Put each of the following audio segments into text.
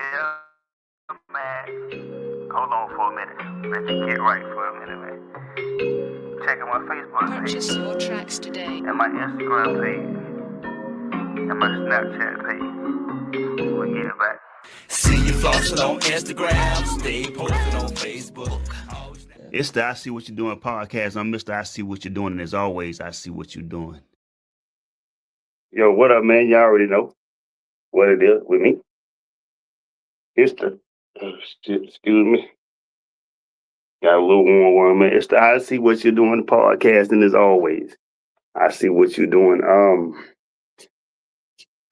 Yeah, man. Hold on for a minute. Let you get right for a minute, man. Checking my Facebook Purchase page your tracks today. and my Instagram page and my Snapchat page. We'll get it back. See you flossing on Instagram, stay posting on Facebook. It's the I See What You're Doing podcast. I'm Mr. I See What You're Doing, and as always, I see what you're doing. Yo, what up, man? Y'all already know what it is with me. It's the, excuse me. Got a little warm, man. It's the I See What You're Doing podcast, and as always, I see what you're doing.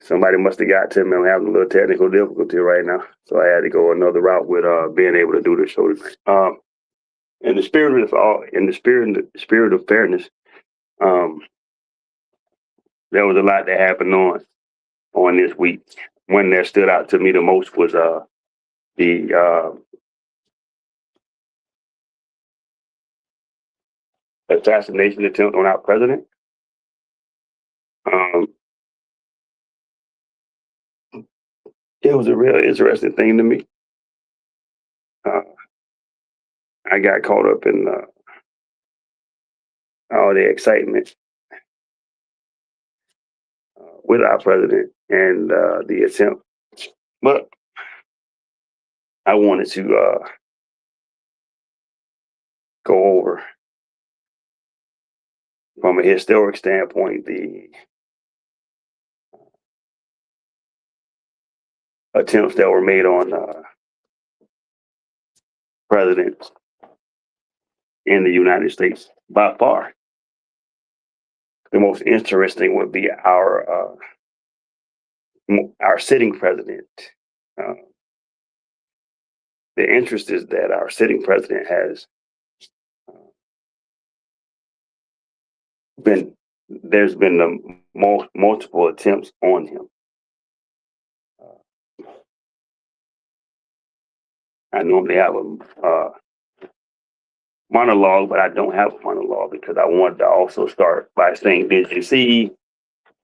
Somebody must have got to me. I'm having a little technical difficulty right now, so I had to go another route with being able to do the show tonight. In the spirit of fairness, there was a lot that happened on this week. One that stood out to me the most was the assassination attempt on our president. It was a real interesting thing to me. I got caught up in all the excitement with our president and the attempt. But I wanted to go over, from a historic standpoint, the attempts that were made on presidents in the United States. By far, the most interesting would be our sitting president. The interest is that our sitting president has there's been multiple attempts on him. I normally have a monologue, but I don't have a monologue because I wanted to also start by saying, did you see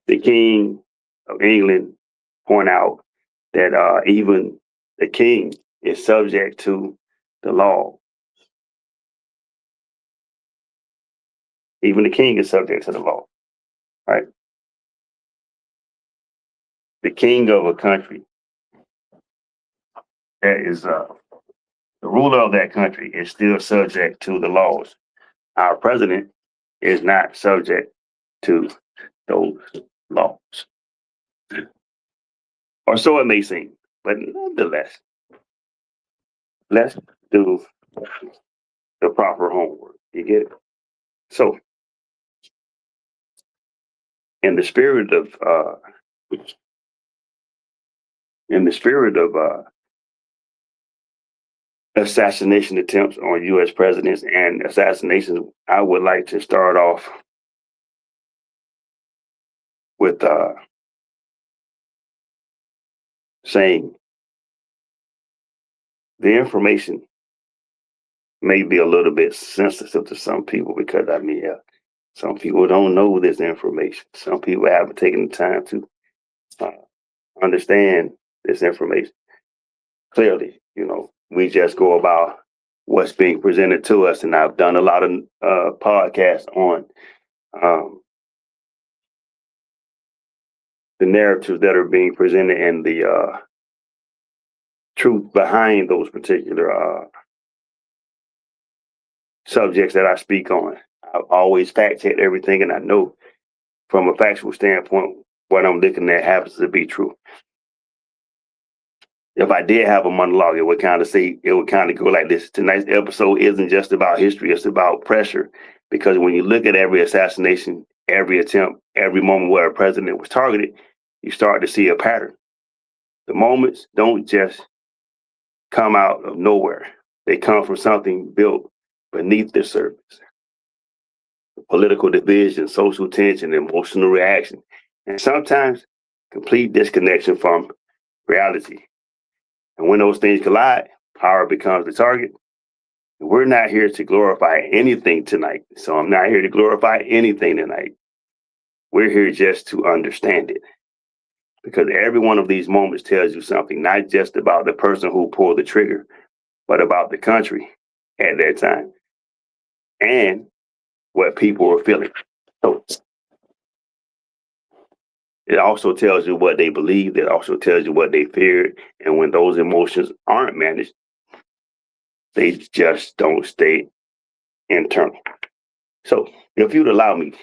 the King of England point out that even the king is subject to the law? Even the king is subject to the law, right? The king of a country that is the ruler of that country is still subject to the laws. Our president is not subject to those laws. Or so it may seem, but nonetheless, let's do the proper homework. You get it? So, in the spirit of assassination attempts on U.S. presidents and assassinations, I would like to start off with saying the information may be a little bit sensitive to some people because, some people don't know this information. Some people haven't taken the time to understand this information clearly. We just go about what's being presented to us, and I've done a lot of podcasts on the narratives that are being presented and the truth behind those particular subjects that I speak on. I've always fact-checked everything, and I know from a factual standpoint what I'm looking at happens to be true. If I did have a monologue, it would kind of go like this. Tonight's episode isn't just about history, it's about pressure. Because when you look at every assassination, every attempt, every moment where a president was targeted, you start to see a pattern. The moments don't just come out of nowhere. They come from something built beneath the surface. Political division, social tension, emotional reaction, and sometimes complete disconnection from reality. And when those things collide, power becomes the target. And we're not here to glorify anything tonight. So I'm not here to glorify anything tonight. We're here just to understand it. because every one of these moments tells you something, not just about the person who pulled the trigger, but about the country at that time and what people were feeling. So it also tells you what they believed. It also tells you what they feared. And when those emotions aren't managed, they just don't stay internal. So if you'd allow me,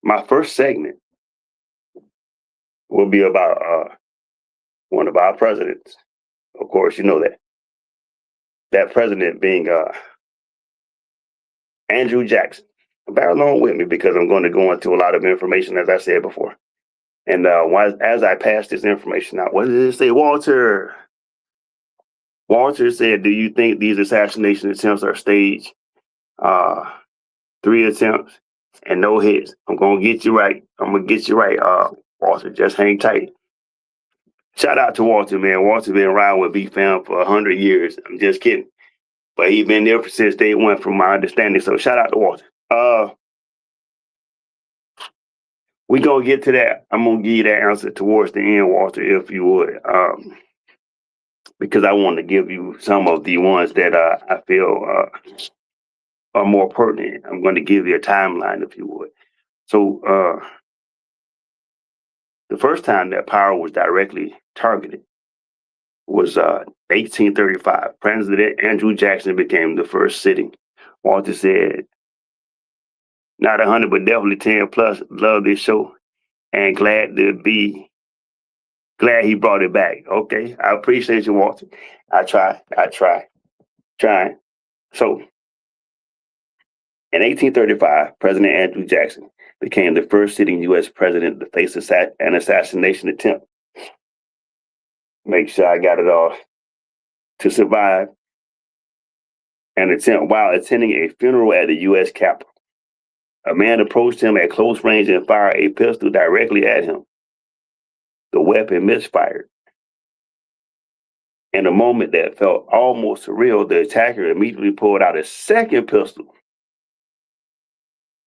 my first segment will be about one of our presidents. Of course, you know that. That president being Andrew Jackson. Bear along with me because I'm going to go into a lot of information, as I said before. And as I pass this information out, what did it say? Walter said, do you think these assassination attempts are staged? 3 attempts and no hits. I'm going to get you right. Walter. Just hang tight. Shout out to Walter, man. Walter been around with BFAM for 100 years. I'm just kidding. But he been there since day one, from my understanding. So shout out to Walter. We gonna get to that. I'm gonna give you that answer towards the end, Walter, if you would, because I want to give you some of the ones that I feel are more pertinent. I'm going to give you a timeline, if you would. So the first time that power was directly targeted was 1835. President Andrew Jackson became the first sitting. Walter said, not 100, but definitely 10 plus. Love this show and glad he brought it back. Okay, I appreciate you, Walter. I try. So in 1835, President Andrew Jackson became the first sitting U.S. president to face an assassination attempt. Make sure I got it all. To survive an attempt while attending a funeral at the U.S. Capitol. A man approached him at close range and fired a pistol directly at him. The weapon misfired. In a moment that felt almost surreal, the attacker immediately pulled out a second pistol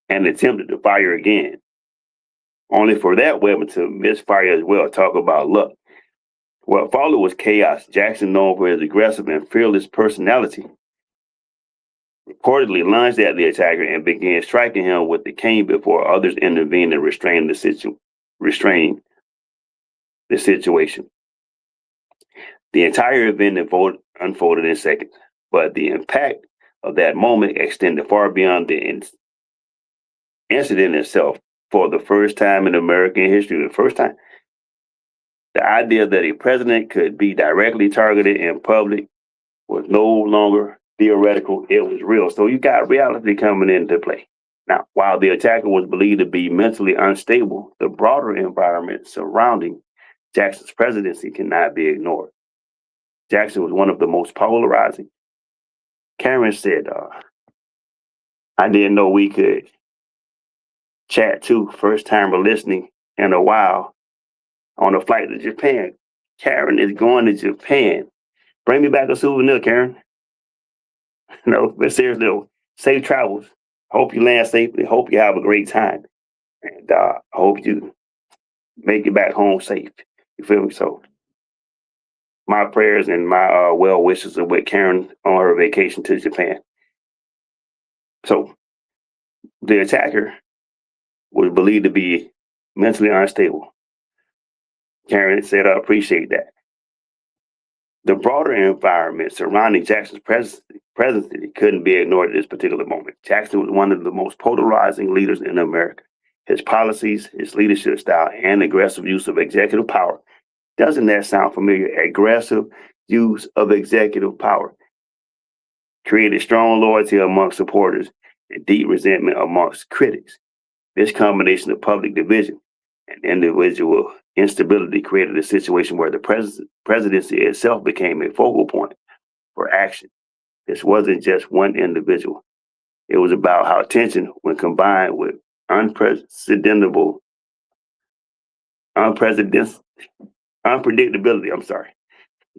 and attempted to fire again, only for that weapon to misfire as well. Talk about luck. What followed was chaos. Jackson, known for his aggressive and fearless personality, reportedly lunged at the attacker and began striking him with the cane before others intervened and restrained the situation. The entire event unfolded in seconds, but the impact of that moment extended far beyond the incident itself. For the first time in American history, the idea that a president could be directly targeted in public was no longer theoretical, it was real. So you got reality coming into play. Now, while the attacker was believed to be mentally unstable, the broader environment surrounding Jackson's presidency cannot be ignored. Jackson was one of the most polarizing. Karen said, I didn't know we could chat too. First time we're listening in a while on a flight to Japan. Karen is going to Japan. Bring me back a souvenir, Karen. No, but seriously, safe travels. Hope you land safely. Hope you have a great time. And hope you make it back home safe. You feel me? So my prayers and my well wishes are with Karen on her vacation to Japan. So the attacker was believed to be mentally unstable. Karen said, I appreciate that. The broader environment surrounding Jackson's presidency couldn't be ignored at this particular moment. Jackson was one of the most polarizing leaders in America. His policies, his leadership style, and aggressive use of executive power. Doesn't that sound familiar? Aggressive use of executive power created strong loyalty amongst supporters and deep resentment amongst critics. This combination of public division and individual instability created a situation where the presidency itself became a focal point for action. This wasn't just one individual. It was about how tension, when combined with unpredictability,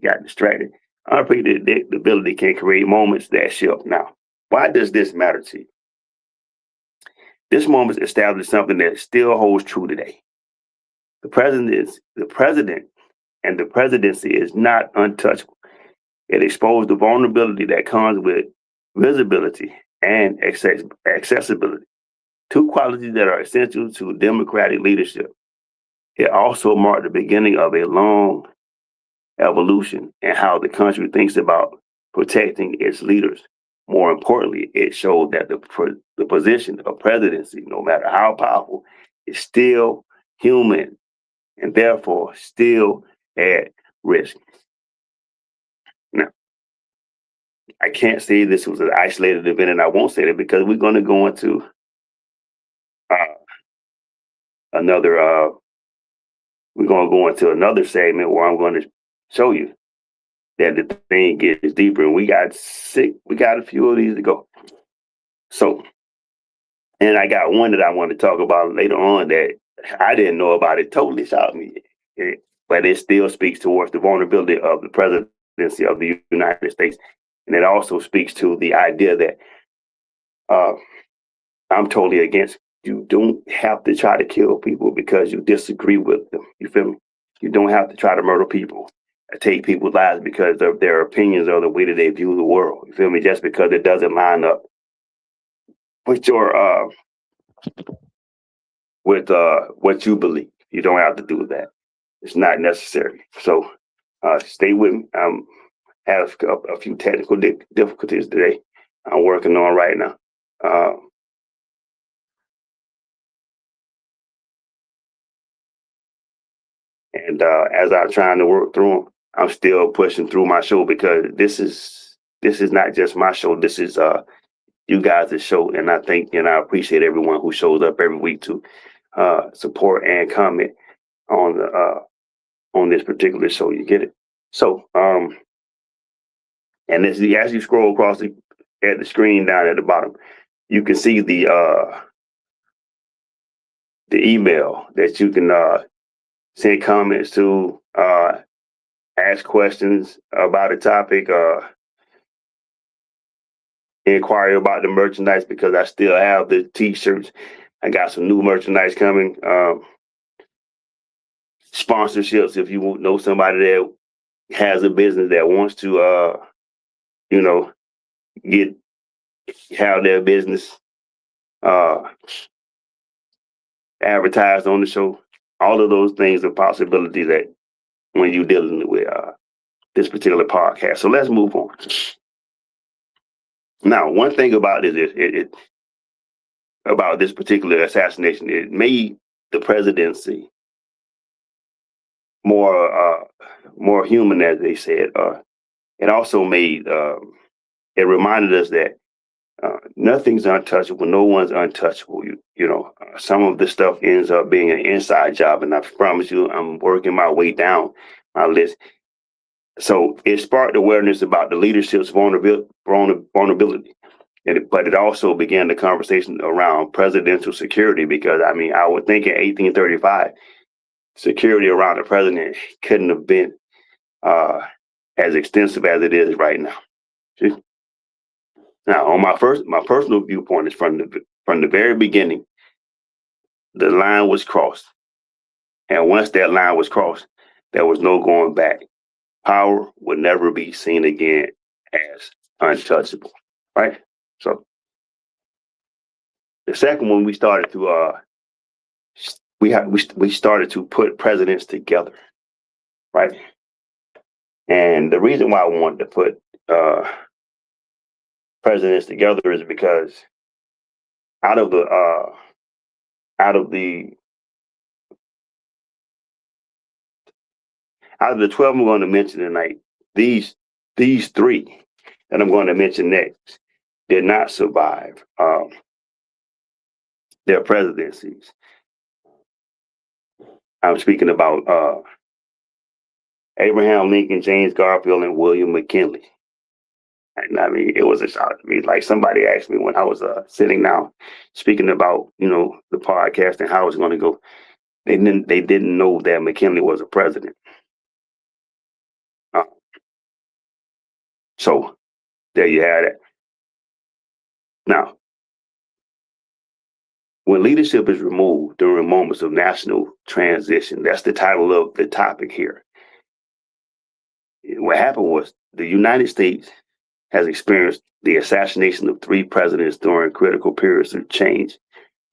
got distracted. Unpredictability can create moments that shift. Now, why does this matter to you? This moment established something that still holds true today. the president and the presidency is not untouchable. It exposed the vulnerability that comes with visibility and accessibility, two qualities that are essential to democratic leadership. It also marked the beginning of a long evolution in how the country thinks about protecting its leaders. More importantly, it showed that the position of presidency, no matter how powerful, is still human and therefore still at risk. Now, I can't say this was an isolated event, and I won't say that because we're going to go into another. We're going to go into another segment where I'm going to show you that the thing gets deeper, and we got a few of these to go. So, and I got one that I want to talk about later on that I didn't know about. It totally shocked me, but it still speaks towards the vulnerability of the presidency of the United States, and it also speaks to the idea that I'm totally against. You don't have to try to kill people because you disagree with them. You feel me? You don't have to try to murder people, take people's lives because of their opinions or the way that they view the world. You feel me? Just because it doesn't line up with your what you believe. You don't have to do that. It's not necessary. So stay with me. Have a few technical difficulties today I'm working on right now. And as I'm trying to work through them, I'm still pushing through my show because this is not just my show. This is you guys' show, and I think and I appreciate everyone who shows up every week to support and comment on this particular show. You get it? So and as you scroll across at the screen down at the bottom, you can see the email that you can send comments to, ask questions about a topic, inquire about the merchandise because I still have the t-shirts. I got some new merchandise coming. Sponsorships, if you know somebody that has a business that wants to, have their business advertised on the show. All of those things are possibilities that when you're dealing with this particular podcast. So let's move on. Now, one thing about it about this particular assassination, it made the presidency more human, as they said. It also made it reminded us that nothing's untouchable. No one's untouchable. Some of the stuff ends up being an inside job, and I promise you, I'm working my way down my list. So it sparked awareness about the leadership's vulnerability, but it also began the conversation around presidential security because, I would think in 1835, security around the president couldn't have been as extensive as it is right now. See? Now, on my personal viewpoint is from the very beginning, the line was crossed. And once that line was crossed, there was no going back. Power would never be seen again as untouchable, right? So the second one, we started to we started to put presidents together, right? And the reason why I wanted to put presidents together is because out of the 12 I'm going to mention tonight, these three that I'm going to mention next did not survive their presidencies. I'm speaking about Abraham Lincoln, James Garfield, and William McKinley. And it was a shock to me. Like somebody asked me when I was sitting down speaking about, the podcast and how it was going to go. They didn't know that McKinley was a president. So there you had it. Now, When leadership is removed during moments of national transition, that's the title of the topic here. What happened was the United States has experienced the assassination of 3 presidents during critical periods of change.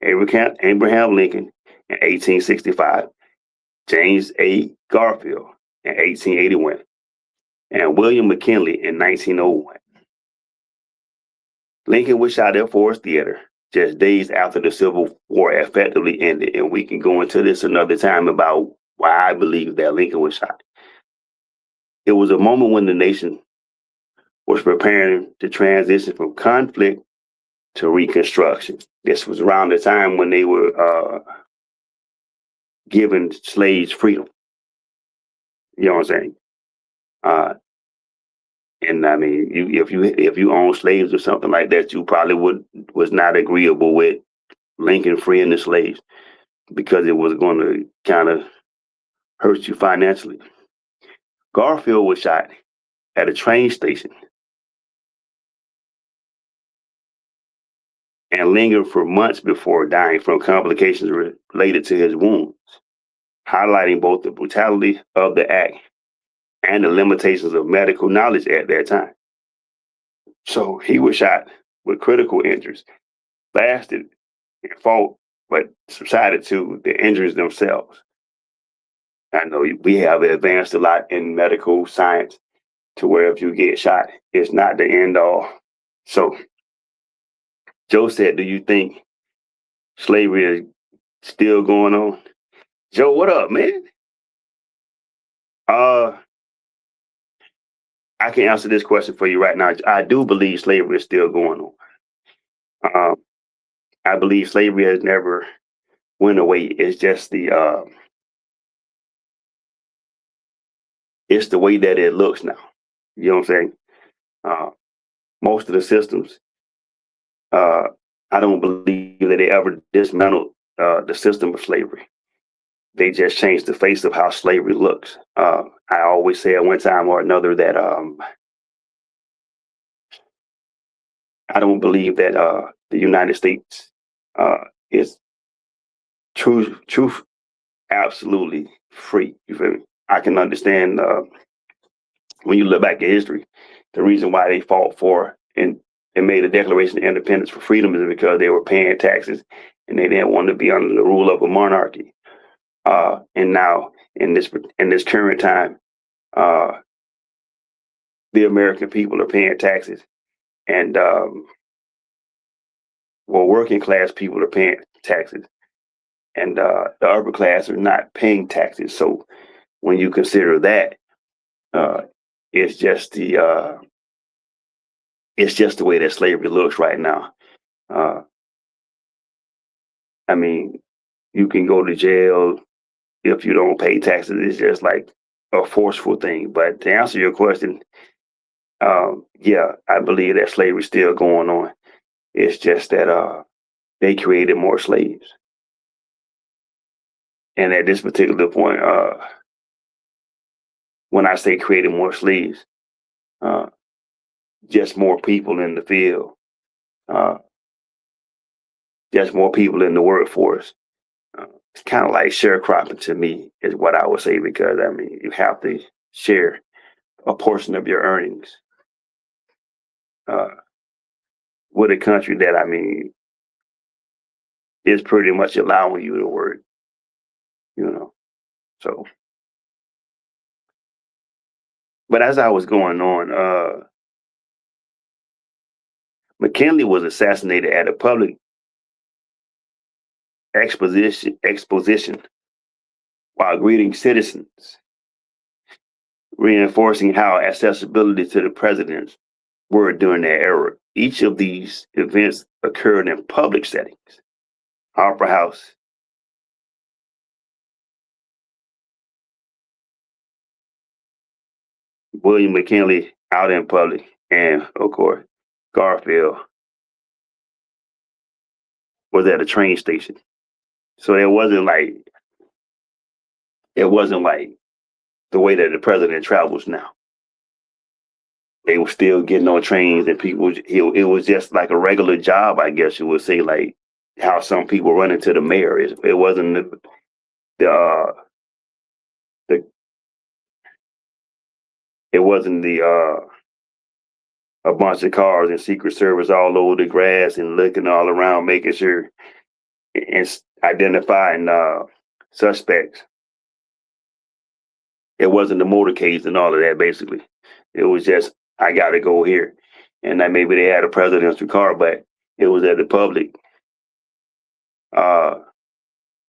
Abraham Lincoln in 1865, James A. Garfield in 1881, and William McKinley in 1901. Lincoln was shot at Forest Theater just days after the Civil War effectively ended, and we can go into this another time about why I believe that Lincoln was shot. It was a moment when the nation was preparing to transition from conflict to reconstruction. This was around the time when they were giving slaves freedom. You know what I'm saying? And I mean, if you own slaves or something like that, you probably was not agreeable with Lincoln freeing the slaves because it was going to kind of hurt you financially. Garfield was shot at a train station and lingered for months before dying from complications related to his wounds, highlighting both the brutality of the act and the limitations of medical knowledge at that time. So he was shot with critical injuries, lasted and fought, but subsided to the injuries themselves. I know we have advanced a lot in medical science to where if you get shot, it's not the end all. So Joe said, do you think slavery is still going on? Joe, what up, man? I can answer this question for you right now. I do believe slavery is still going on. I believe slavery has never went away. It's just it's the way that it looks now. You know what I'm saying? Most of the systems, I don't believe that they ever dismantled the system of slavery. They just changed the face of how slavery looks. I always say at one time or another that I don't believe that the United States is truth absolutely free. You feel me? I can understand when you look back at history, the reason why they fought for and made a declaration of independence for freedom is because they were paying taxes and they didn't want to be under the rule of a monarchy. And now in this current time, the American people are paying taxes, and working class people are paying taxes, and the upper class are not paying taxes. So when you consider that, it's just the way that slavery looks right now. I mean, you can go to jail if you don't pay taxes. It's just like a forceful thing. But to answer your question, yeah, I believe that slavery's still going on. It's just that they created more slaves. And at this particular point, when I say created more slaves, just more people in the field, just more people in the workforce. It's kind of like sharecropping to me is what I would say, because I mean, you have to share a portion of your earnings with a country that, I mean, is pretty much allowing you to work, you know. So, but as I was going on, McKinley was assassinated at a public exposition while greeting citizens, reinforcing how accessibility to the presidents were during that era. Each of these events occurred in public settings. Opera House, William McKinley out in public, and of course, Garfield was at a train station. So it wasn't like the way that the president travels now. They were still getting on trains, and people. It was just like a regular job, I guess you would say. Like how some people run into the mayor. It wasn't the the it wasn't the a bunch of cars and Secret Service all over the grass and looking all around, making sure and identifying suspects. It wasn't the motorcades and all of that. Basically, it was just I got to go here, and that maybe they had a presidential car, but it was at the public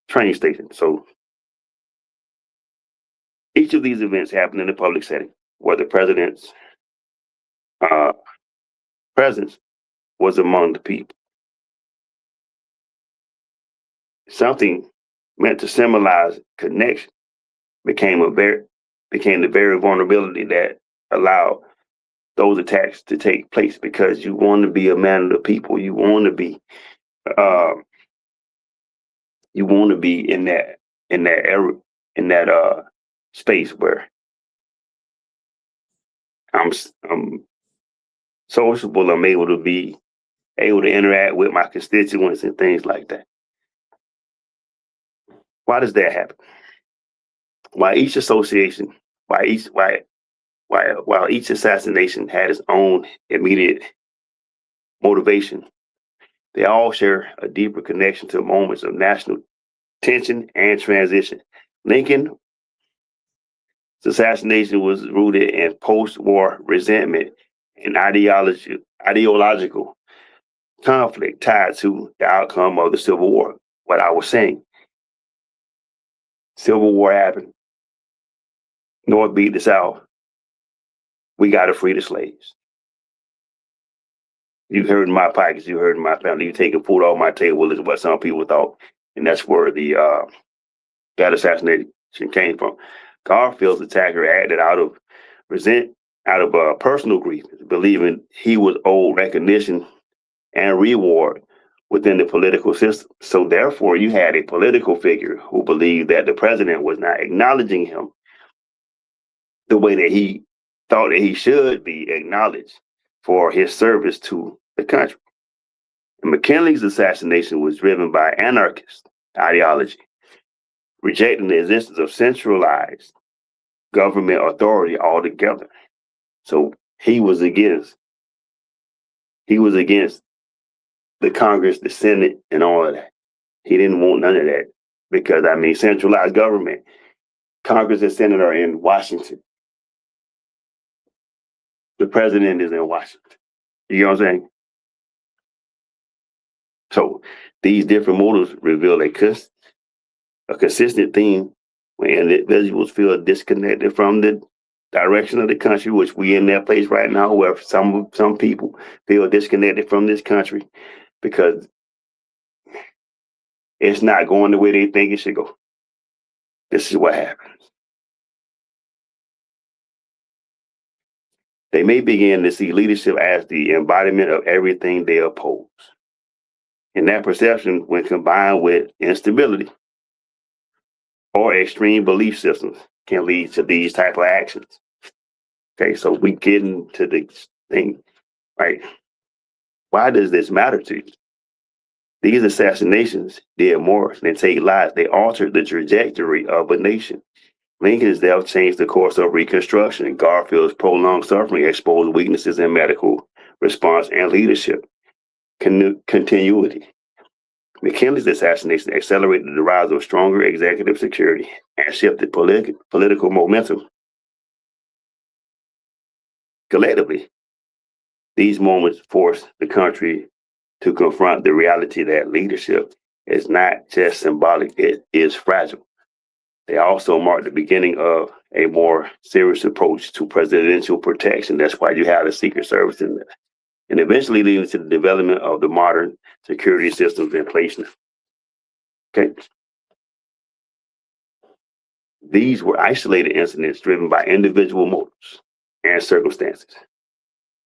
train station. So each of these events happened in a public setting where the president's presence was among the people. Something meant to symbolize connection became the very vulnerability that allowed those attacks to take place, because you want to be a man of the people. You want to be in that era, in that space where I'm sociable. I'm able to interact with my constituents and things like that. Why does that happen? While each association, while each assassination had its own immediate motivation, they all share a deeper connection to moments of national tension and transition. Lincoln's assassination was rooted in post-war resentment and ideological conflict tied to the outcome of the Civil War. What I was saying, Civil War happened. North beat the South. We got to free the slaves. You heard in my pockets, you heard in my family, you taking food off my table is what some people thought. And that's where that assassination came from. Garfield's attacker acted out of personal grief, believing he was owed recognition and reward within the political system. So therefore, you had a political figure who believed that the president was not acknowledging him the way that he thought that he should be acknowledged for his service to the country. And McKinley's assassination was driven by anarchist ideology, rejecting the existence of centralized government authority altogether. So he was against the Congress, the Senate, and all of that. He didn't want none of that because, centralized government, Congress and Senate are in Washington. The president is in Washington. You know what I'm saying? So these different motives reveal a consistent theme when individuals feel disconnected from the direction of the country, which we in that place right now where some people feel disconnected from this country because it's not going the way they think it should go. This is what happens. They may begin to see leadership as the embodiment of everything they oppose. And that perception, when combined with instability or extreme belief systems, can lead to these type of actions. Okay, so we get into the thing, right? Why does this matter to you? These assassinations did more than take lives. They altered the trajectory of a nation. Lincoln's death changed the course of Reconstruction. Garfield's prolonged suffering exposed weaknesses in medical response and leadership continuity. McKinley's assassination accelerated the rise of stronger executive security and shifted political momentum. Collectively, these moments forced the country to confront the reality that leadership is not just symbolic, it is fragile. They also marked the beginning of a more serious approach to presidential protection. That's why you have the Secret Service in there. And eventually leading to the development of the modern security systems in place now. Okay. These were isolated incidents driven by individual motives and circumstances.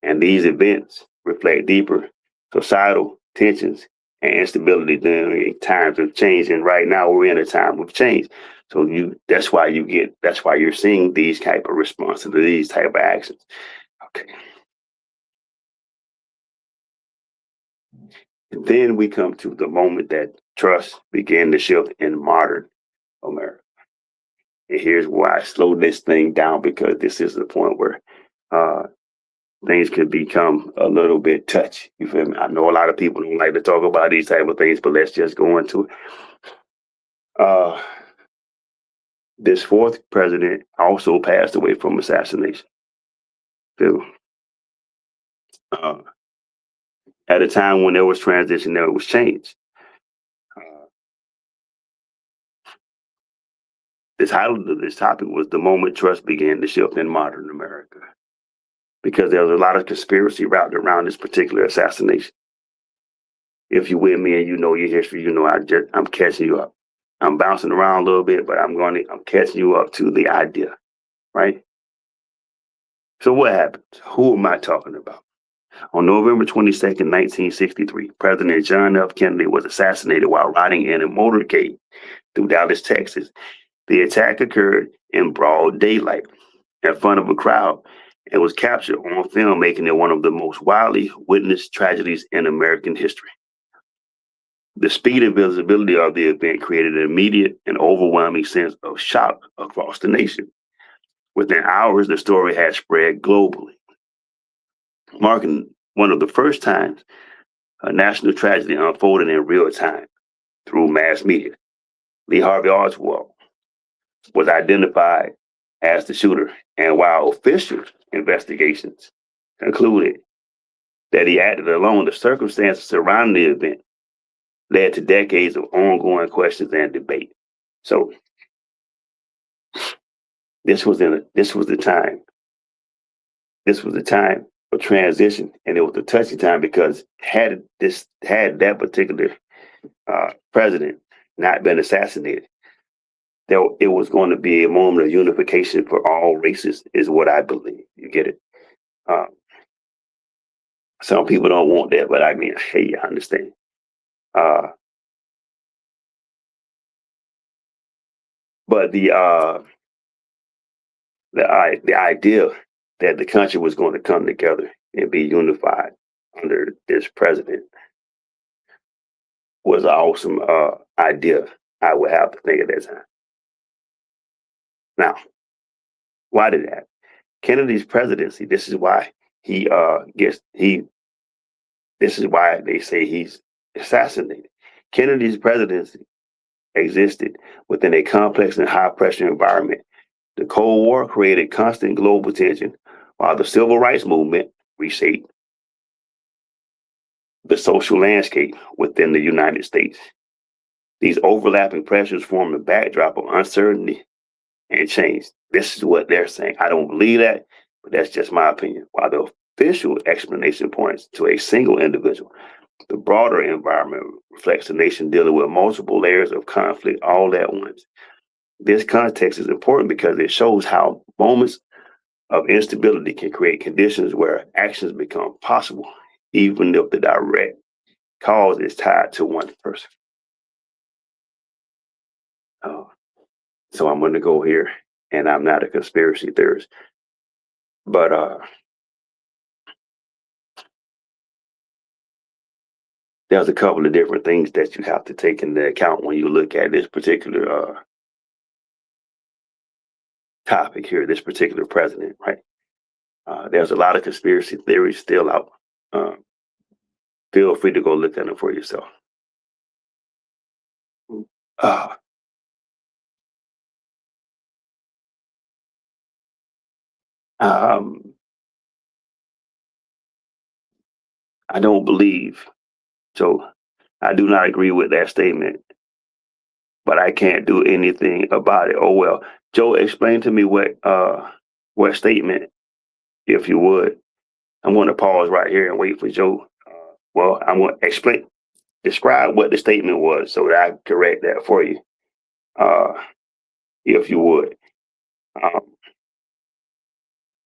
And these events reflect deeper societal tensions and instability during times of change. And right now we're in a time of change. So that's why you're seeing these type of responses to these type of actions. Okay. And then we come to the moment that trust began to shift in modern America. And here's why I slowed this thing down, because this is the point where uh, things could become a little bit touchy. You feel me? I know a lot of people don't like to talk about these type of things, but let's just go into it. This fourth president also passed away from assassination. Too. At a time when there was transition, there was change. The title of this topic was "The Moment Trust Began to Shift in Modern America," because there was a lot of conspiracy wrapped around this particular assassination. If you're with me and you know your history, you know I'm catching you up. I'm bouncing around a little bit, but I'm catching you up to the idea, right? So what happened? Who am I talking about? On November 22nd, 1963, President John F. Kennedy was assassinated while riding in a motorcade through Dallas, Texas. The attack occurred in broad daylight in front of a crowd and was captured on film, making it one of the most widely witnessed tragedies in American history. The speed and visibility of the event created an immediate and overwhelming sense of shock across the nation. Within hours, the story had spread globally, marking one of the first times a national tragedy unfolded in real time through mass media. Lee Harvey Oswald was identified as the shooter, and while official investigations concluded that he acted alone, the circumstances surrounding the event led to decades of ongoing questions and debate. So this was the time of transition, and it was a touchy time, because had that particular president not been assassinated, it was going to be a moment of unification for all races, is what I believe. You get it? Some people don't want that, but I mean, hey, I understand. But the idea that the country was going to come together and be unified under this president was an awesome idea, I would have to think at that time. Now, why did that? Kennedy's presidency, this is why this is why they say he's assassinated. Kennedy's presidency existed within a complex and high pressure environment. The Cold War created constant global tension, while the Civil Rights Movement reshaped the social landscape within the United States. These overlapping pressures form a backdrop of uncertainty and change. This is what they're saying. I don't believe that, but that's just my opinion. While the official explanation points to a single individual, the broader environment reflects a nation dealing with multiple layers of conflict all at once. This context is important because it shows how moments of instability can create conditions where actions become possible, even if the direct cause is tied to one person. So I'm going to go here, and I'm not a conspiracy theorist, but there's a couple of different things that you have to take into account when you look at this particular topic here, this particular president, right? There's a lot of conspiracy theories still out. Feel free to go look at them for yourself. I don't believe, so I do not agree with that statement, but I can't do anything about it. Oh well. Joe, explain to me what statement, if you would. I'm going to pause right here and wait for Joe. Well, I'm going to describe what the statement was so that I can correct that for you, if you would.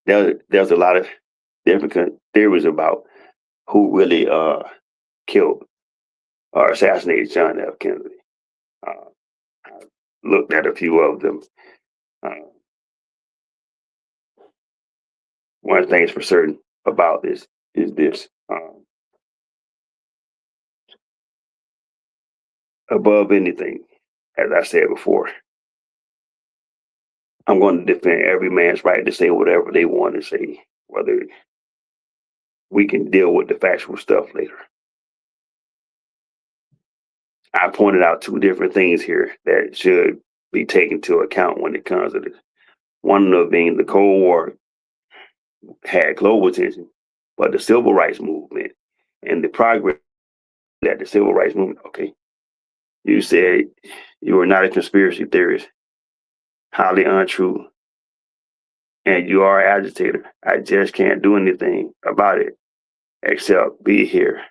There's a lot of different theories about who really killed or assassinated John F. Kennedy. I looked at a few of them. One thing is for certain about this is this. above anything, as I said before, I'm going to defend every man's right to say whatever they want to say, whether we can deal with the factual stuff later. I pointed out two different things here that should be taken into account when it comes to this. One of them being the Cold War had global attention, but the civil rights movement and the progress that the civil rights movement, okay, you said you were not a conspiracy theorist, highly untrue, and you are an agitator. I just can't do anything about it except be here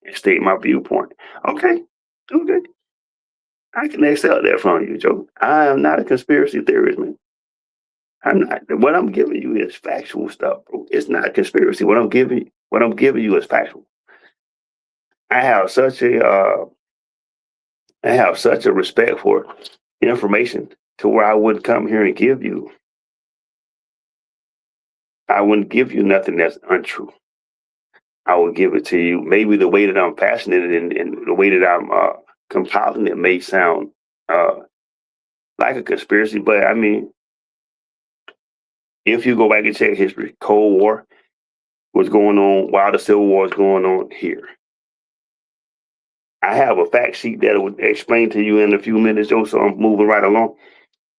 and state my viewpoint. Okay. I can accept that from you, Joe. I am not a conspiracy theorist, man. I'm not. What I'm giving you is factual stuff, bro. It's not conspiracy. What I'm giving you is factual. I have such a respect for information to where I wouldn't come here and give you. I wouldn't give you nothing that's untrue. I will give it to you. Maybe the way that I'm passionate and the way that I'm compiling it may sound like a conspiracy, but I mean, if you go back and check history, Cold War was going on while the Civil War is going on here. I have a fact sheet that will explain to you in a few minutes, Joe, so I'm moving right along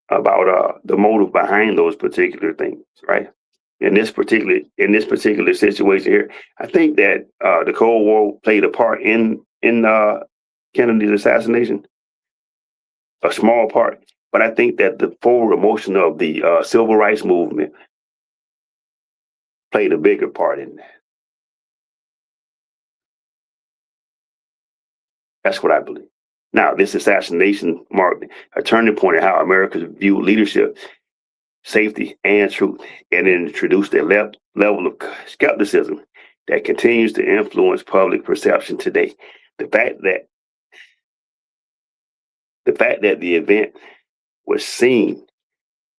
about the motive behind those particular things, right? In this particular situation here, I think that the Cold War played a part in Kennedy's assassination, a small part, but I think that the forward motion of the civil rights movement played a bigger part in that. That's what I believe. Now, this assassination marked a turning point in how Americans view leadership, safety, and truth, and it introduced a level of skepticism that continues to influence public perception today. The fact that the event was seen,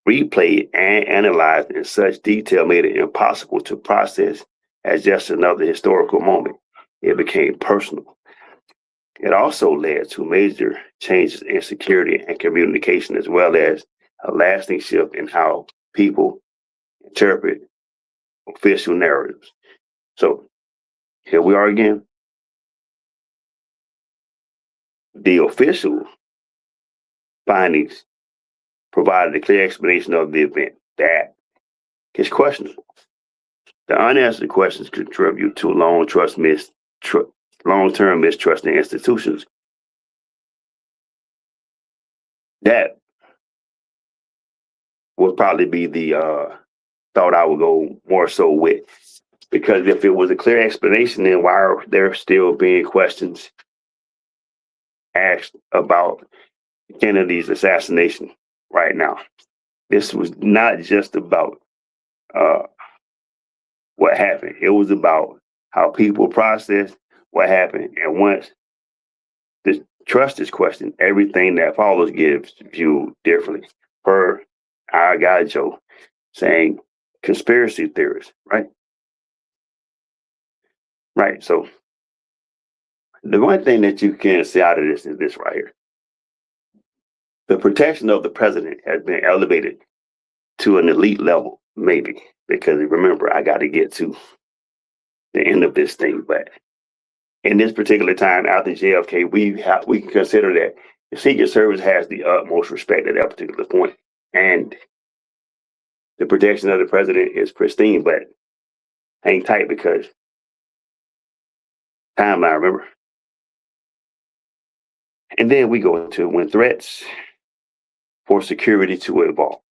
replayed, and analyzed in such detail made it impossible to process as just another historical moment. It became personal. It also led to major changes in security and communication, as well as a lasting shift in how people interpret official narratives. So here we are again. The official findings provided a clear explanation of the event that is questionable. The unanswered questions contribute to long-term mistrust in institutions. That would probably be the thought I would go more so with. Because if it was a clear explanation, then why are there still being questions asked about Kennedy's assassination right now? This was not just about what happened. It was about how people processed what happened. And once the trust is questioned, everything that follows gets viewed differently. Per our guy Joe saying conspiracy theorists, right? Right. So the one thing that you can see out of this is this right here. The protection of the president has been elevated to an elite level, maybe, because remember, I got to get to the end of this thing. But in this particular time after JFK, we can consider that the Secret Service has the utmost respect at that particular point. And the protection of the president is pristine, but hang tight because timeline, remember? And then we go into when threats for security to evolve.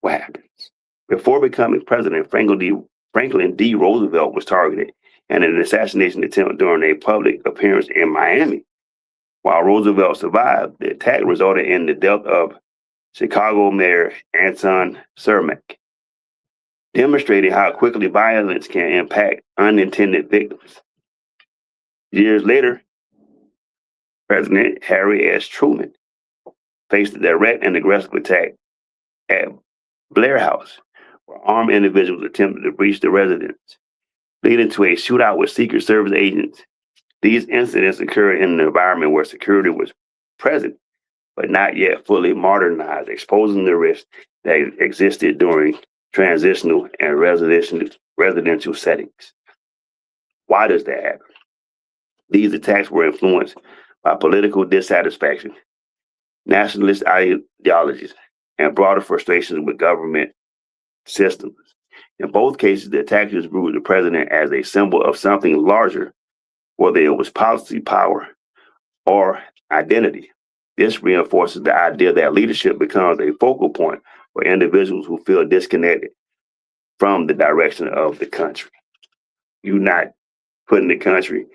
What happens? Before becoming president, Franklin D. Roosevelt was targeted in an assassination attempt during a public appearance in Miami. While Roosevelt survived, the attack resulted in the death of Chicago Mayor Anton Cermak, demonstrating how quickly violence can impact unintended victims. Years later, President Harry S. Truman faced a direct and aggressive attack at Blair House, where armed individuals attempted to breach the residence, leading to a shootout with Secret Service agents These incidents occurred in an environment where security was present, but not yet fully modernized, exposing the risks that existed during transitional and residential settings. Why does that happen? These attacks were influenced by political dissatisfaction, nationalist ideologies, and broader frustrations with government systems. In both cases, the attackers viewed the president as a symbol of something larger, whether it was policy, power, or identity. This reinforces the idea that leadership becomes a focal point for individuals who feel disconnected from the direction of the country. You're not putting the country,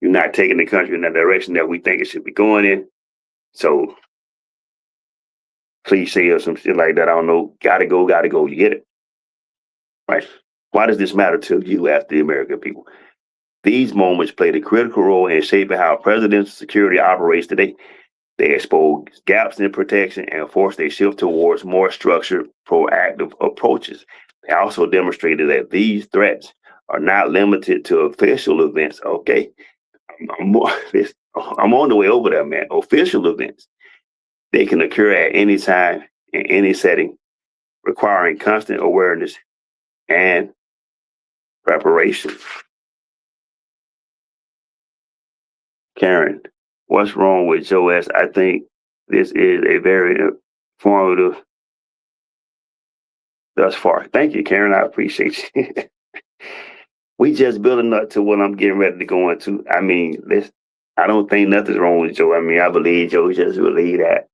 you're not taking the country in the direction that we think it should be going in. So cliche or some shit like that, I don't know, gotta go, you get it? Right? Why does this matter to you as the American people? These moments played a critical role in shaping how presidential security operates today. They expose gaps in protection and forced a shift towards more structured, proactive approaches. They also demonstrated that these threats are not limited to official events. Okay, I'm on the way over there, man. Official events. They can occur at any time, in any setting, requiring constant awareness and preparation. Karen, what's wrong with Joe S? I think this is a very informative thus far. Thank you, Karen. I appreciate you. We just building up to what I'm getting ready to go into. I mean, I don't think nothing's wrong with Joe. I mean, I believe Joe just believe that.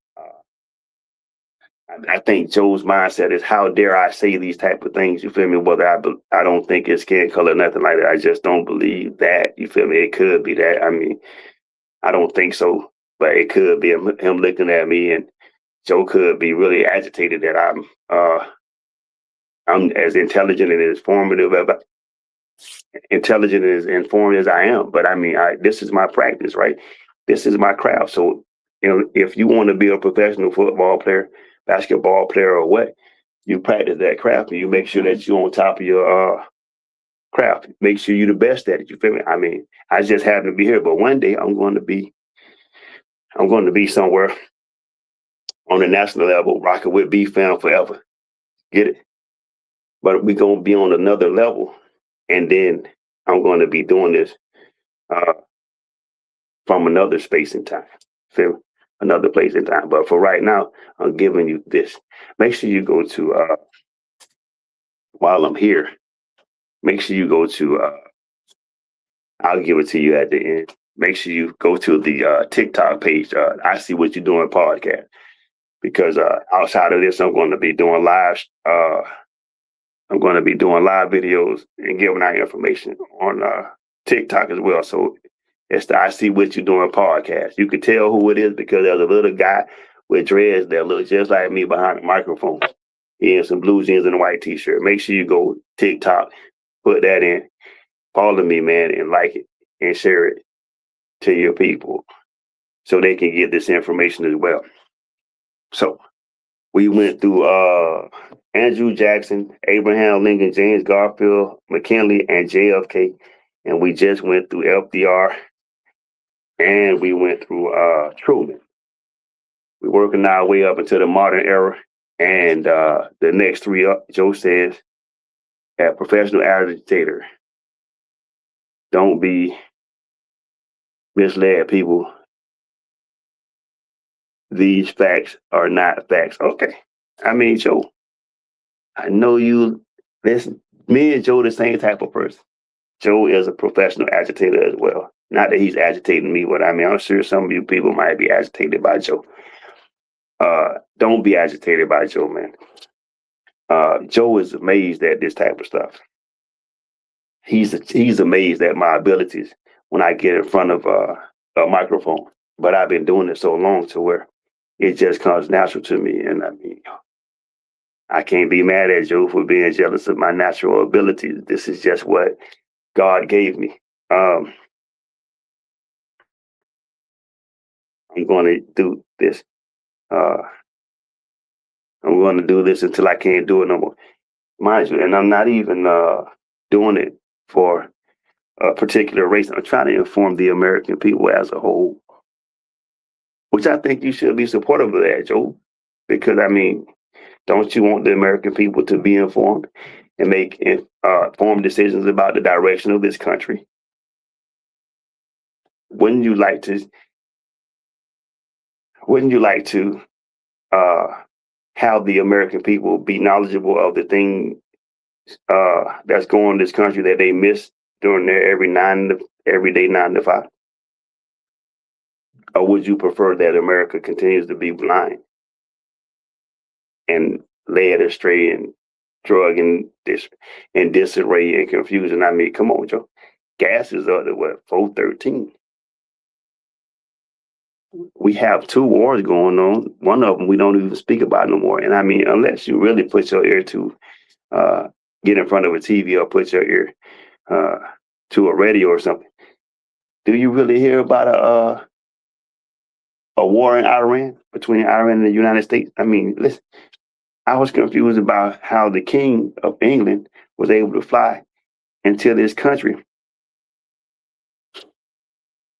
I think Joe's mindset is, how dare I say these type of things? You feel me? Whether I don't think it's skin color, nothing like that. I just don't believe that. You feel me? It could be that. I mean, I don't think so, but it could be him looking at me, and Joe could be really agitated that I'm as intelligent and as informed as I am. But I mean, this is my practice, right? This is my craft. So, if you want to be a professional football player, basketball player, or what, you practice that craft and you make sure that you're on top of your craft. Make sure you're the best at it. You feel me? I mean, I just happen to be here, but one day I'm going to be somewhere on the national level, rocking with BFAM forever. Get it? But we're going to be on another level, and then I'm going to be doing this from another space and time. Feel me? Another place in time. But for right now, I'm giving you this. Make sure you go to, while I'm here, make sure you go to, I'll give it to you at the end. Make sure you go to the TikTok page, Iseewhatyoudoin Podcast, because outside of this, I'm going to be doing live. I'm going to be doing live videos and giving out information on TikTok as well. So it's the Iseewhatyoudoin Podcast. You can tell who it is because there's a little guy with dreads that looks just like me behind the microphone. He in some blue jeans and a white t-shirt. Make sure you go TikTok, put that in, follow me, man, and like it and share it to your people so they can get this information as well. So we went through Andrew Jackson, Abraham Lincoln, James Garfield, McKinley, and JFK. And we just went through FDR. And we went through Truman. We're working our way up into the modern era. And the next three up, Joe says, a professional agitator. Don't be misled, people. These facts are not facts. Okay. I mean, Joe, I know you, listen, me and Joe the same type of person. Joe is a professional agitator as well. Not that he's agitating me, but I mean, I'm sure some of you people might be agitated by Joe. Don't be agitated by Joe, man. Joe is amazed at this type of stuff. He's amazed at my abilities when I get in front of a microphone. But I've been doing it so long to where it just comes natural to me. And I mean, I can't be mad at Joe for being jealous of my natural abilities. This is just what God gave me. I'm going to do this. I'm going to do this until I can't do it no more. Mind you, and I'm not even doing it for a particular race. I'm trying to inform the American people as a whole, which I think you should be supportive of that, Joe. Because, I mean, don't you want the American people to be informed and make informed decisions about the direction of this country? Wouldn't you like to have the American people be knowledgeable of the thing that's going on in this country that they miss during their everyday 9 to 5? Or would you prefer that America continues to be blind and led astray and drug and disarray and confusion? I mean, come on, Joe. Gas is up to what, $4.13. We have 2 wars going on. One of them we don't even speak about no more. And I mean, unless you really put your ear to get in front of a TV or put your ear to a radio or something, do you really hear about a war in Iran, between Iran and the United States? I mean, listen, I was confused about how the King of England was able to fly into this country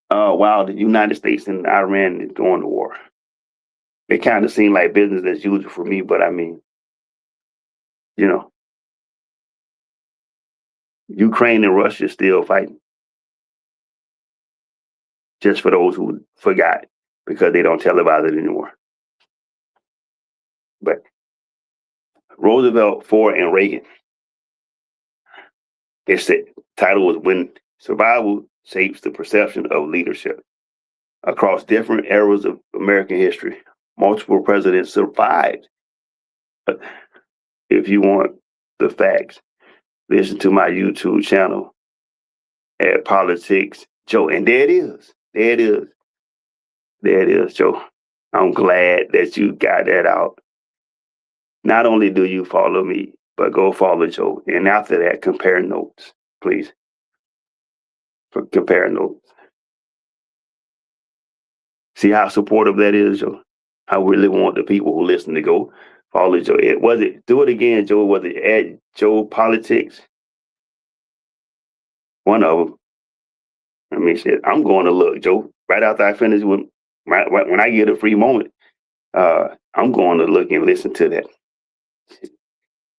while the United States and Iran is going to war. It kind of seemed like business as usual for me, but I mean, you know, Ukraine and Russia is still fighting. Just for those who forgot, because they don't tell about it anymore. But Roosevelt, Ford, and Reagan, their title was When Survival Shapes the Perception of Leadership. Across different eras of American history, multiple presidents survived. But if you want the facts, listen to my YouTube channel at Politics Joe. And there it is. There it is. There it is, Joe. I'm glad that you got that out. Not only do you follow me, but go follow Joe. And after that, compare notes, please. Compare notes. See how supportive that is, Joe? I really want the people who listen to go follow Joe. Do it again, Joe. Was it at Joe Politics? One of them. I mean, shit, I'm going to look, Joe. Right after I finish with, when I get a free moment, I'm going to look and listen to that.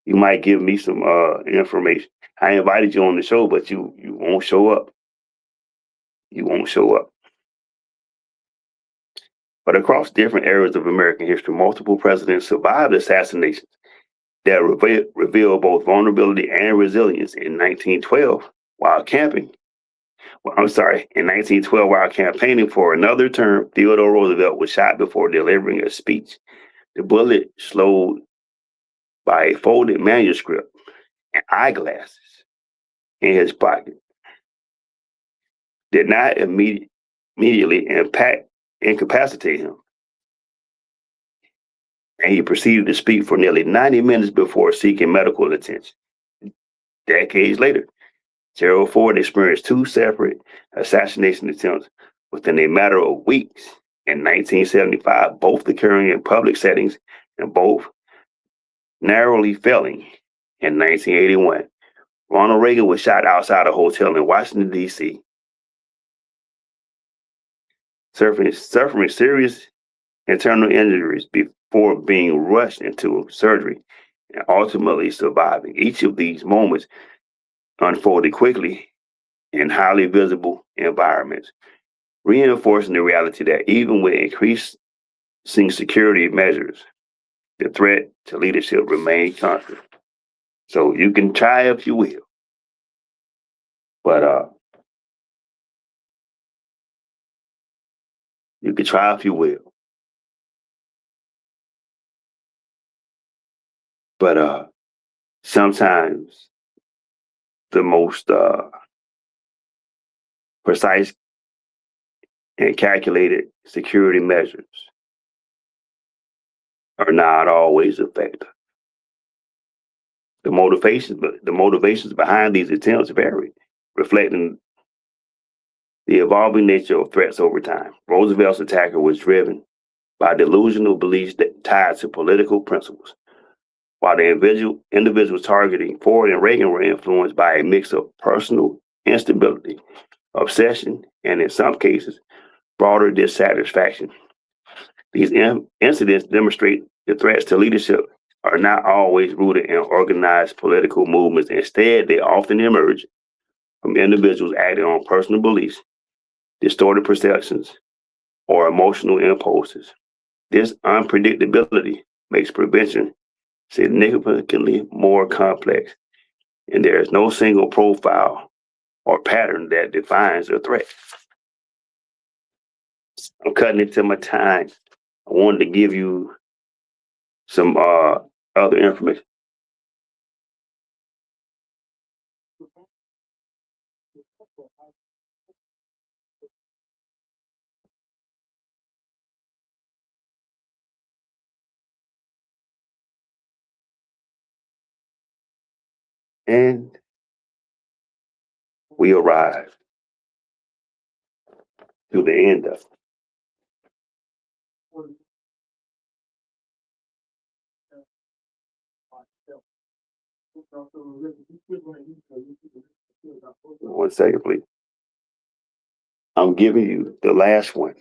You might give me some information. I invited you on the show, but you won't show up. You won't show up. But across different eras of American history, multiple presidents survived assassinations that reveal both vulnerability and resilience. In 1912, in 1912, while campaigning for another term, Theodore Roosevelt was shot before delivering a speech. The bullet slowed by a folded manuscript and eyeglasses in his pocket did not immediately incapacitate him. And he proceeded to speak for nearly 90 minutes before seeking medical attention. Decades later, Gerald Ford experienced 2 separate assassination attempts within a matter of weeks in 1975, both occurring in public settings and both narrowly failing. In 1981, Ronald Reagan was shot outside a hotel in Washington, D.C., suffering serious internal injuries before being rushed into surgery and ultimately surviving. Each of these moments unfolded quickly in highly visible environments, reinforcing the reality that even with increasing security measures, the threat to leadership remains constant. So you can try if you will, but you can try if you will, but sometimes the most precise and calculated security measures are not always effective. The motivations behind these attempts vary, reflecting the evolving nature of threats over time. Roosevelt's attacker was driven by delusional beliefs that tied to political principles, while the individuals targeting Ford and Reagan were influenced by a mix of personal instability, obsession, and in some cases, broader dissatisfaction. These incidents demonstrate the threats to leadership are not always rooted in organized political movements. Instead, they often emerge from individuals acting on personal beliefs, distorted perceptions, or emotional impulses. This unpredictability makes prevention significantly more complex, and there is no single profile or pattern that defines a threat. I'm cutting into my time. I wanted to give you some other information. And we arrive to the end of it. One second, please. I'm giving you the last one.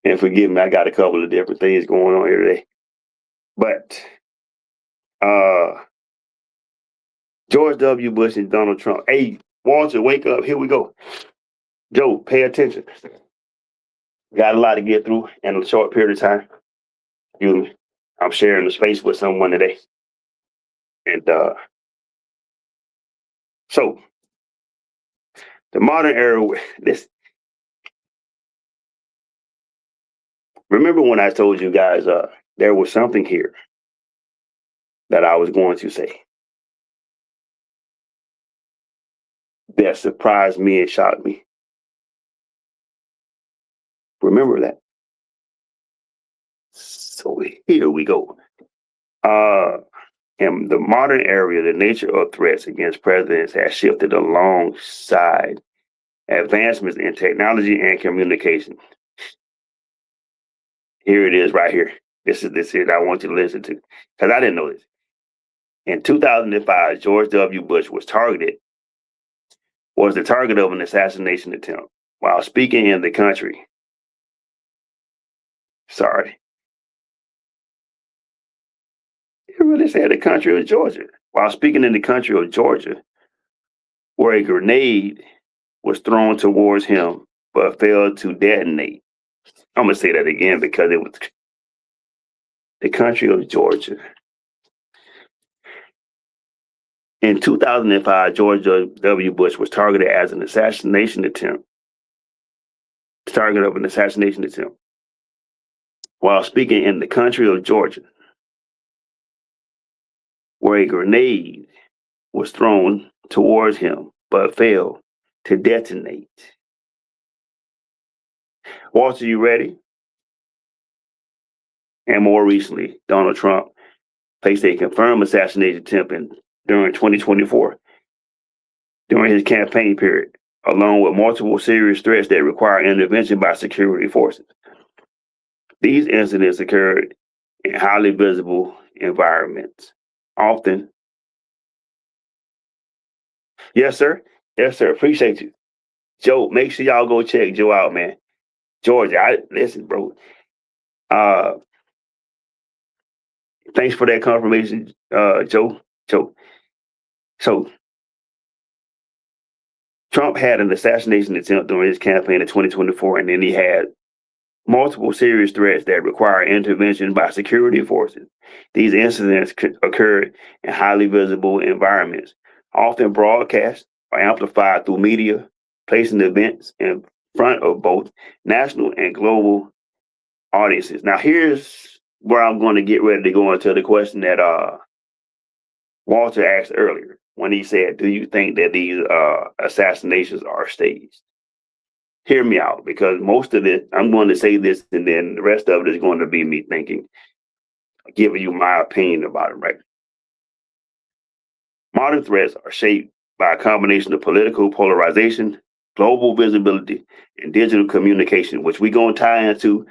And forgive me, I got a couple of different things going on here today. But George W. Bush and Donald Trump. Hey, Walter, wake up. Here we go. Joe, pay attention. Got a lot to get through in a short period of time. Excuse me. I'm sharing the space with someone today. And so the modern era, remember when I told you guys there was something here that I was going to say that surprised me and shocked me. Remember that. So here we go. In the modern era, the nature of threats against presidents has shifted alongside advancements in technology and communication. Here it is right here. This is I want you to listen to, because I didn't know this. In 2005, George W. Bush was the target of an assassination attempt while speaking in the country. Sorry. It really said the country of Georgia. While speaking in the country of Georgia, where a grenade was thrown towards him but failed to detonate. I'm going to say that again because it was the country of Georgia. In 2005, George W. Bush was targeted as an assassination attempt. Target of an assassination attempt while speaking in the country of Georgia, where a grenade was thrown towards him but failed to detonate. Walter, you ready? And more recently, Donald Trump faced a confirmed assassination attempt during 2024, during his campaign period, along with multiple serious threats that require intervention by security forces. These incidents occurred in highly visible environments, often. Yes, sir. Yes, sir. Appreciate you. Joe, make sure y'all go check Joe out, man. Georgia, listen, bro. Thanks for that confirmation, Joe. So, Trump had an assassination attempt during his campaign in 2024, and then he had multiple serious threats that require intervention by security forces. These incidents occurred in highly visible environments, often broadcast or amplified through media, placing events in front of both national and global audiences. Now, here's where I'm going to get ready to go into the question that Walter asked earlier when he said, do you think that these assassinations are staged? Hear me out, because most of it, I'm going to say this, and then the rest of it is going to be me thinking, giving you my opinion about it, right? Modern threats are shaped by a combination of political polarization, global visibility, and digital communication, which we're going to tie into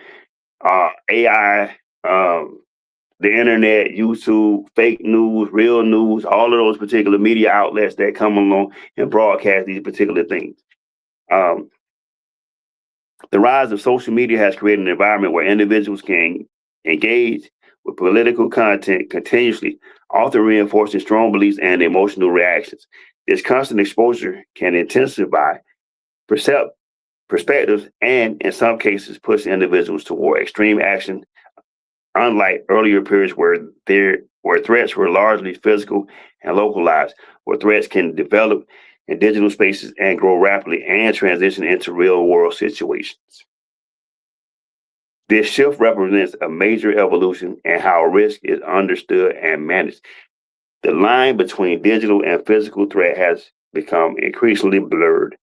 AI the internet, YouTube, fake news, real news, all of those particular media outlets that come along and broadcast these particular things. The rise of social media has created an environment where individuals can engage with political content continuously, often reinforcing strong beliefs and emotional reactions. This constant exposure can intensify perspectives and, in some cases, push individuals toward extreme action, unlike earlier periods where threats were largely physical and localized, where threats can develop in digital spaces and grow rapidly and transition into real-world situations. This shift represents a major evolution in how risk is understood and managed. The line between digital and physical threat has become increasingly blurred,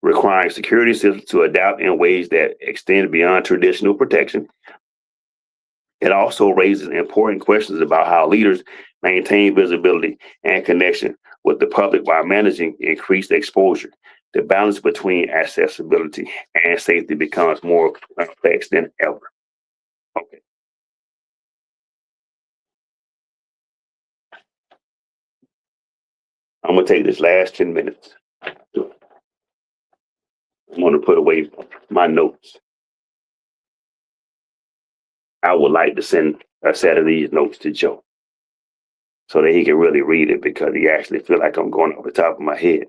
requiring security systems to adapt in ways that extend beyond traditional protection. It also raises important questions about how leaders maintain visibility and connection with the public while managing increased exposure. The balance between accessibility and safety becomes more complex than ever. Okay. I'm going to take this last 10 minutes. I'm going to put away my notes. I would like to send a set of these notes to Joe so that he can really read it, because he actually feel like I'm going off the top of my head.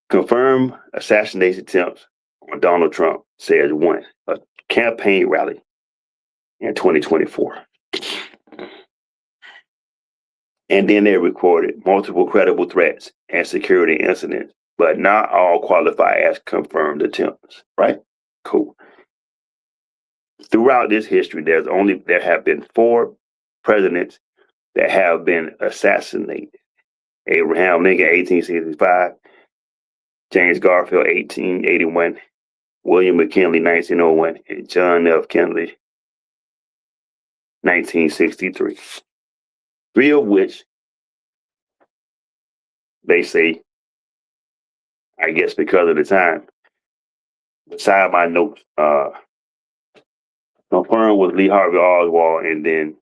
Confirmed assassination attempts on Donald Trump, says one, a campaign rally in 2024. And then they recorded multiple credible threats and security incidents, but not all qualify as confirmed attempts, right? Cool. Throughout this history, there have been 4 presidents that have been assassinated. Abraham Lincoln, 1865, James Garfield, 1881, William McKinley, 1901, and John F. Kennedy, 1963. 3 of which they say, I guess because of the time, beside my notes, confirmed with Lee Harvey Oswald, and then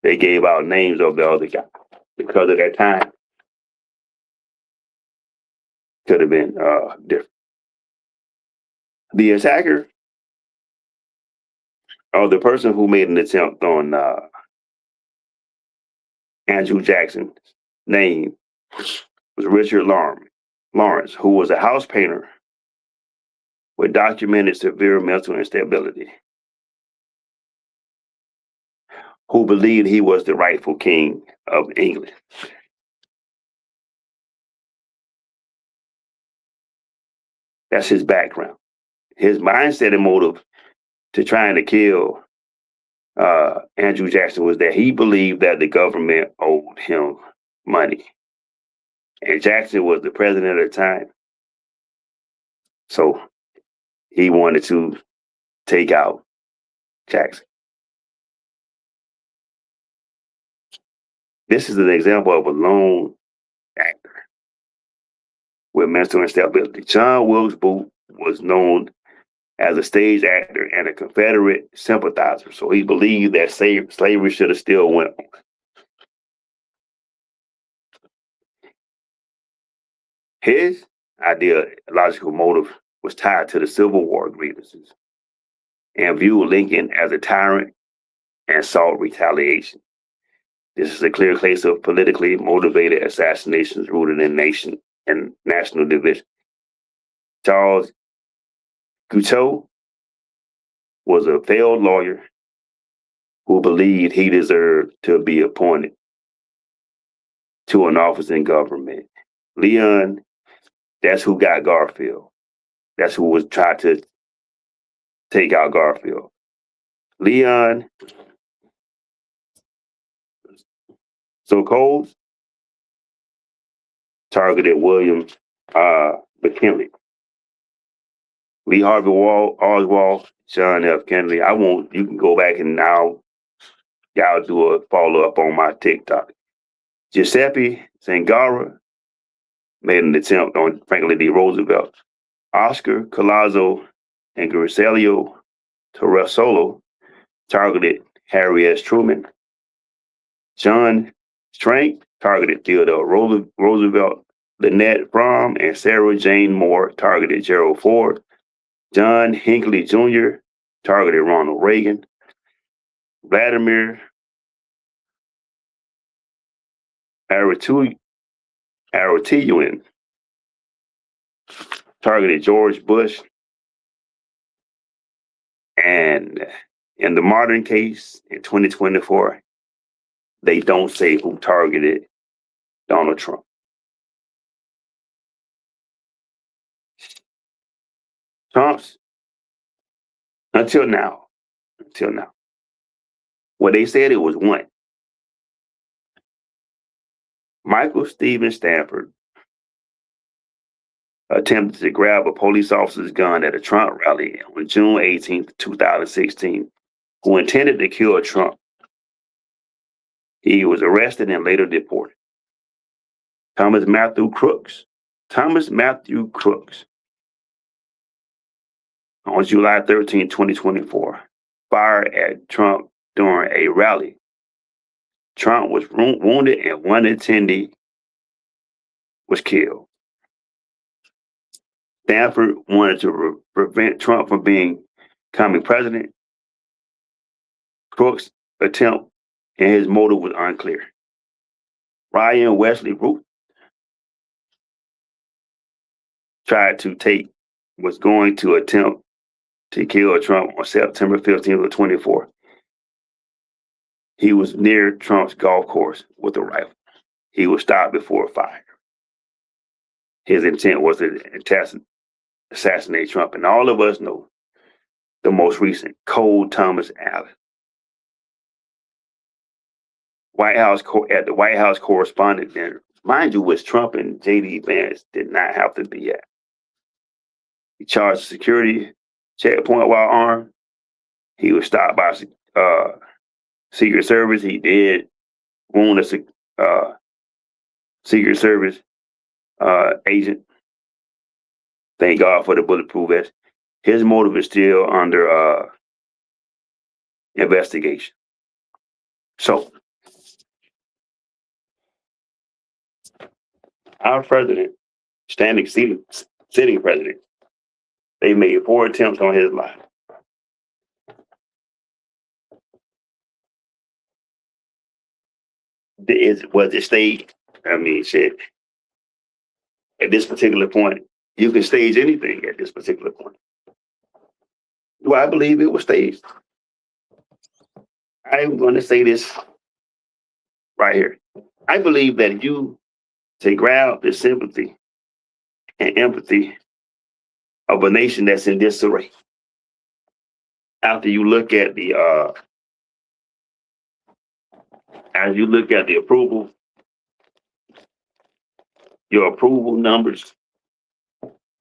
they gave out names of the other guy because of that time. Could have been different. The attacker, or the person who made an attempt on Andrew Jackson's name, was Richard Lawrence, who was a house painter with documented severe mental instability, who believed he was the rightful king of England. That's his background. His mindset and motive to trying to kill Andrew Jackson was that he believed that the government owed him money. And Jackson was the president at the time. So he wanted to take out Jackson. This is an example of a lone actor with mental instability. John Wilkes Booth was known as a stage actor and a Confederate sympathizer, so he believed that slavery should have still went on. His ideological motive was tied to the Civil War grievances and viewed Lincoln as a tyrant and sought retaliation. This is a clear case of politically motivated assassinations rooted in national division. Charles Guiteau was a failed lawyer who believed he deserved to be appointed to an office in government. Leon, that's who got Garfield. That's who was trying to take out Garfield. Leon Sokol targeted William McKinley. Lee Harvey Oswald, John F. Kennedy. You can go back and now y'all do a follow up on my TikTok. Giuseppe Zangara made an attempt on Franklin D. Roosevelt. Oscar Collazo and Griselio Torresolo targeted Harry S. Truman. John Strank targeted Theodore Roosevelt. Lynette Fromm and Sarah Jane Moore targeted Gerald Ford. John Hinckley Jr. targeted Ronald Reagan. Vladimir Iseewhatyoudoin targeted George Bush. And in the modern case, in 2024, they don't say who targeted Donald Trump. Trump's, until now, well, they said it was one. Michael Stephen Stanford attempted to grab a police officer's gun at a Trump rally on June 18th, 2016, who intended to kill Trump. He was arrested and later deported. Thomas Matthew Crooks, on July 13, 2024, fired at Trump during a rally. Trump was wounded and one attendee was killed. Stanford wanted to prevent Trump from becoming president. Crooks' attempt and his motive was unclear. Ryan Wesley Root was going to attempt to kill Trump on September 15th of 24. He was near Trump's golf course with a rifle. He was stopped before fire. His intent was to assassinate Trump, and all of us know the most recent, Cole Thomas Allen. At the White House Correspondent Dinner, mind you, which Trump and J.D. Vance did not have to be at. He charged a security checkpoint while armed. He was stopped by Secret Service. He did wound a Secret Service agent. Thank God for the bulletproof vest. His motive is still under investigation. So, our president, sitting president, they made 4 attempts on his life. Was it staged? I mean, shit. At this particular point, you can stage anything at this particular point. Do I believe it was staged? I'm going to say this right here. I believe that to grab the sympathy and empathy of a nation that's in disarray, after you look at the approval, your approval numbers,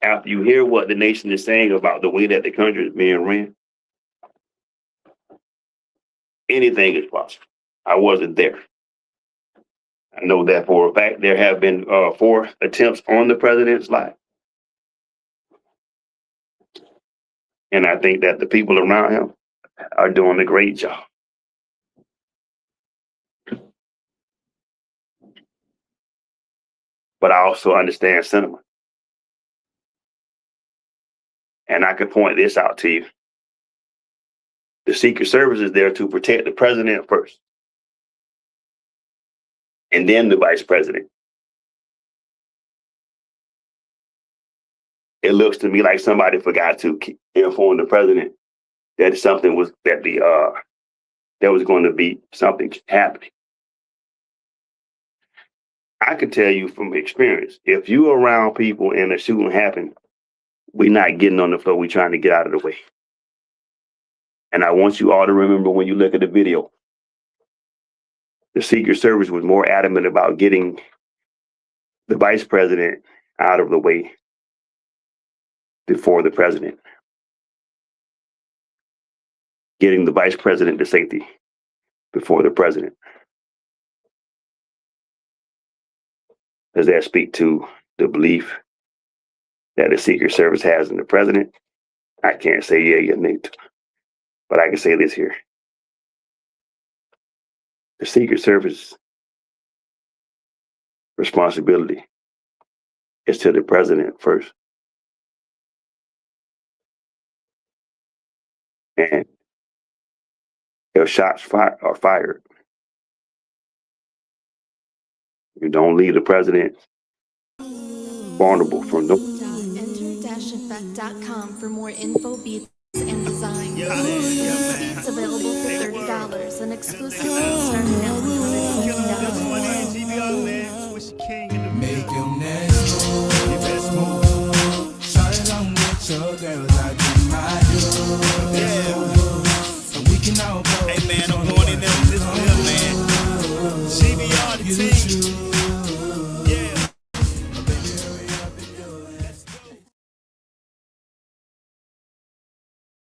after you hear what the nation is saying about the way that the country is being ran, anything is possible. I wasn't there. I know that for a fact. There have been 4 attempts on the president's life. And I think that the people around him are doing a great job. But I also understand sentiment. And I could point this out to you. The Secret Service is there to protect the president first, and then the vice president. It looks to me like somebody forgot to inform the president that there was going to be something happening. I can tell you from experience, if you around people and a shooting happened, we're not getting on the floor. We're trying to get out of the way. And I want you all to remember, when you look at the video, the Secret Service was more adamant about getting the vice president out of the way before the president. Getting the vice president to safety before the president. Does that speak to the belief that the Secret Service has in the president? I can't say yeah, you need to. But I can say this here. The Secret Service responsibility is to the president first. And if shots are fired, you don't leave the president vulnerable from no. Enter-effect.com for more info, beats, and designs. Beats available for $30 and exclusive starting at $150.